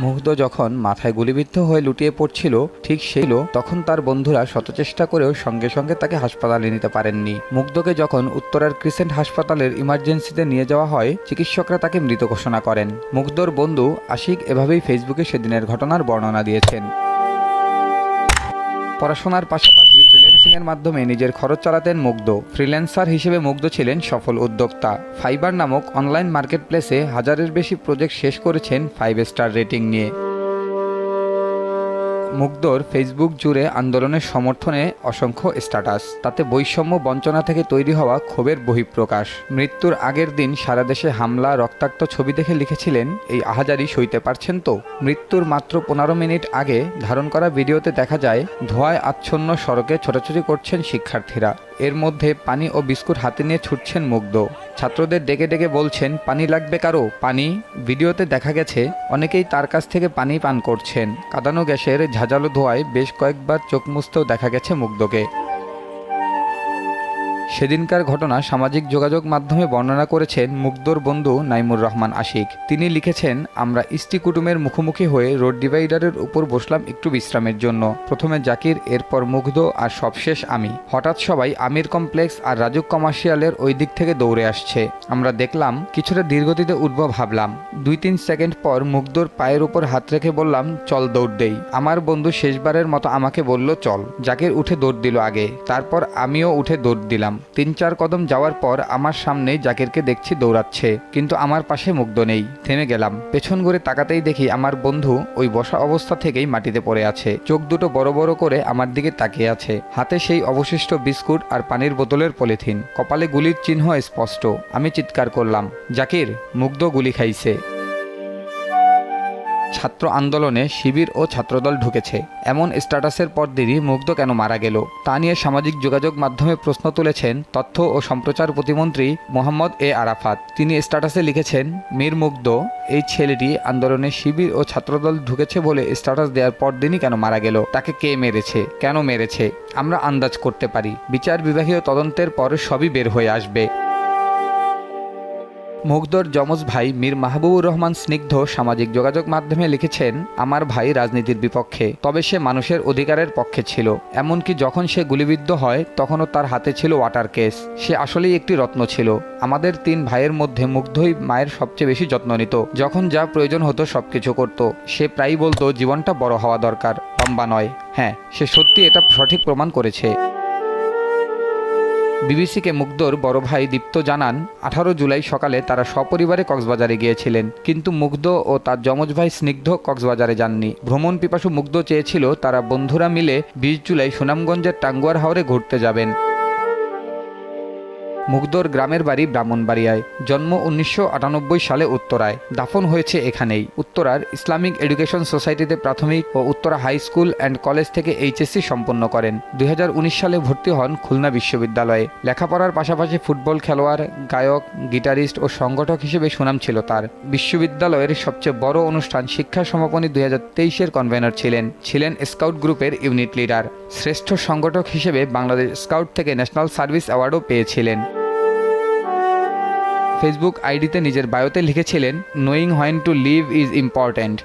মুগ্ধ যখন মাথায় গুলিবিদ্ধ হয়ে লুটিয়ে পড়ছিল ঠিক সেই তখন তার বন্ধুরা শতচেষ্টা করেও সঙ্গে সঙ্গে তাকে হাসপাতালে নিতে পারেননি। মুগ্ধকে যখন উত্তরার ক্রিসেন্ট হাসপাতালের ইমার্জেন্সিতে নিয়ে যাওয়া হয় চিকিৎসকরা তাকে মৃত ঘোষণা করেন। মুগ্ধর বন্ধু আশিক এভাবেই ফেসবুকে সেদিনের ঘটনার বর্ণনা দিয়েছেন। পড়াশোনার পাশাপাশি ফ্রিল্যান্সিংয়ের মাধ্যমে নিজের খরচ চালাতেন মুগ্ধ। ফ্রিল্যান্সার হিসেবে মুগ্ধ ছিলেন সফল উদ্যোক্তা। ফাইবার নামক অনলাইন মার্কেটপ্লেসে হাজারের বেশি প্রজেক্ট শেষ করেছেন 5 স্টার রেটিং নিয়ে। মুগ্ধর ফেসবুক জুড়ে আন্দোলনের সমর্থনে অসংখ্য স্ট্যাটাস, তাতে বৈষম্য বঞ্চনা থেকে তৈরি হওয়া ক্ষোভের বহিঃপ্রকাশ। মৃত্যুর আগের দিন সারা দেশে হামলা রক্তাক্ত ছবি দেখে লিখেছিলেন, এই আহাজারি সইতে পারছেন তো। মৃত্যুর মাত্র 15 মিনিট আগে ধারণ করা ভিডিওতে দেখা যায় ধোঁয়ায় আচ্ছন্ন সড়কে ছোটাছুটি করছেন শিক্ষার্থীরা। এর মধ্যে পানি ও বিস্কুট হাতে নিয়ে ছুটছেন মুগ্ধ। ছাত্রদের ডেকে ডেকে বলছেন, পানি লাগবে কারো, পানি। ভিডিওতে দেখা গেছে অনেকেই তার কাছ থেকে পানি পান করছেন। কাঁদানো গ্যাসের ঝাঁঝালো ধোঁয়ায় বেশ কয়েকবার চোখ মুছতেও দেখা গেছে মুগ্ধকে। সেদিনকার ঘটনা সামাজিক যোগাযোগ মাধ্যমে বর্ণনা করেছেন মুগ্ধর বন্ধু নাইমুর রহমান আশিক। তিনি লিখেছেন, আমরা ইষ্টি কুটুমের মুখোমুখি হয়ে রোড ডিভাইডারের উপর বসলাম একটু বিশ্রামের জন্য। প্রথমে জাকির, এরপর মুগ্ধ আর সবশেষ আমি। হঠাৎ সবাই আমির কমপ্লেক্স আর রাজুক কমার্শিয়ালের ওই দিক থেকে দৌড়ে আসছে। আমরা দেখলাম কিছুটা ধীরগতিতে উঠব ভাবলাম। 2-3 সেকেন্ড পর মুগ্ধর পায়ের উপর হাত রেখে বললাম, চল দৌড় দেই। আমার বন্ধু শেষবারের মতো আমাকে বলল চল। জাকির উঠে দৌড় দিল আগে, তারপর আমিও উঠে দৌড় দিলাম। 3-4 কদম যাওয়ার পর আমার সামনেই জাকিরকে দেখছি দৌড়াচ্ছে, কিন্তু আমার পাশে মুগ্ধ নেই। থেমে গেলাম। পেছন ঘুরে তাকাতেই দেখি আমার বন্ধু ওই বসা অবস্থা থেকেই মাটিতে পড়ে আছে। চোখ দুটো বড় বড় করে আমার দিকে তাকিয়ে আছে। হাতে সেই অবশিষ্ট বিস্কুট আর পানির বোতলের পলিথিন। কপালে গুলির চিহ্ন স্পষ্ট। আমি চিৎকার করলাম, জাকির, মুগ্ধ গুলি খাইছে। ছাত্র আন্দোলনে শিবির ও ছাত্রদল ঢুকেছে এমন স্ট্যাটাসের পর দিনই মুগ্ধ কেন মারা গেল তা নিয়ে সামাজিক যোগাযোগ মাধ্যমে প্রশ্ন তুলেছেন তথ্য ও সম্প্রচার প্রতিমন্ত্রী মোহাম্মদ এ আরাফাত। তিনি স্ট্যাটাসে লিখেছেন, মীর মুগ্ধ, এই ছেলেটি আন্দোলনে শিবির ও ছাত্রদল ঢুকেছে বলে স্ট্যাটাস দেওয়ার পর দিনই কেন মারা গেল? তাকে কে মেরেছে, কেন মেরেছে আমরা আন্দাজ করতে পারি। বিচার বিভাগীয় তদন্তের পর সবই বের হয়ে আসবে। মুগ্ধর যমজ ভাই মীর মাহবুবুর রহমান স্নিগ্ধ সামাজিক যোগাযোগ মাধ্যমে লিখেছেন, আমার ভাই রাজনীতির বিপক্ষে, তবে সে মানুষের অধিকারের পক্ষে ছিল। এমনকি যখন সে গুলিবিদ্ধ হয় তখনও তার হাতে ছিল ওয়াটার কেস। সে আসলেই একটি রত্ন ছিল। আমাদের 3 ভাইয়ের মধ্যে মুগ্ধই মায়ের সবচেয়ে বেশি যত্ন নিত। যখন যা প্রয়োজন হতো সবকিছু করত। সে প্রায়ই বলতো জীবনটা বড় হওয়া দরকার, লম্বা নয়। হ্যাঁ, সে সত্যি এটা সঠিক প্রমাণ করেছে। বিবিসিকে মুগ্ধর বড় ভাই দীপ্ত জানান, 18 জুলাই সকালে তারা সপরিবারে কক্সবাজারে গিয়েছিলেন, কিন্তু মুগ্ধ ও তার যমজ ভাই স্নিগ্ধ কক্সবাজারে যাননি। ভ্রমণ পিপাসু মুগ্ধ চেয়েছিল তারা বন্ধুরা মিলে 20 জুলাই সুনামগঞ্জের টাঙ্গুয়ার হাওরে ঘুরতে যাবেন। মুগ্ধর গ্রামের বাড়ি ব্রাহ্মণবাড়িয়ায়। জন্ম 1998 সালে উত্তরায়। দাফন হয়েছে এখানেই। উত্তরার ইসলামিক এডুকেশন সোসাইটিতে প্রাথমিক ও Uttara high school and college থেকে এইচএসসি সম্পন্ন করেন। 2019 সালে ভর্তি হন খুলনা বিশ্ববিদ্যালয়ে। লেখাপড়ার পাশাপাশি ফুটবল খেলোয়াড়, গায়ক, গিটারিস্ট ও সংগঠক হিসেবে সুনাম ছিল তার। বিশ্ববিদ্যালয়ের সবচেয়ে বড় অনুষ্ঠান শিক্ষা সমাপনী 2023-এর কনভেনর ছিলেন স্কাউট গ্রুপের ইউনিট লিডার। শ্রেষ্ঠ সংগঠক হিসেবে বাংলাদেশ স্কাউট থেকে ন্যাশনাল সার্ভিস অ্যাওয়ার্ডও পেয়েছিলেন। ফেসবুক আইডিতে নিজের বায়োতে লিখেছিলেন, knowing when to leave is important.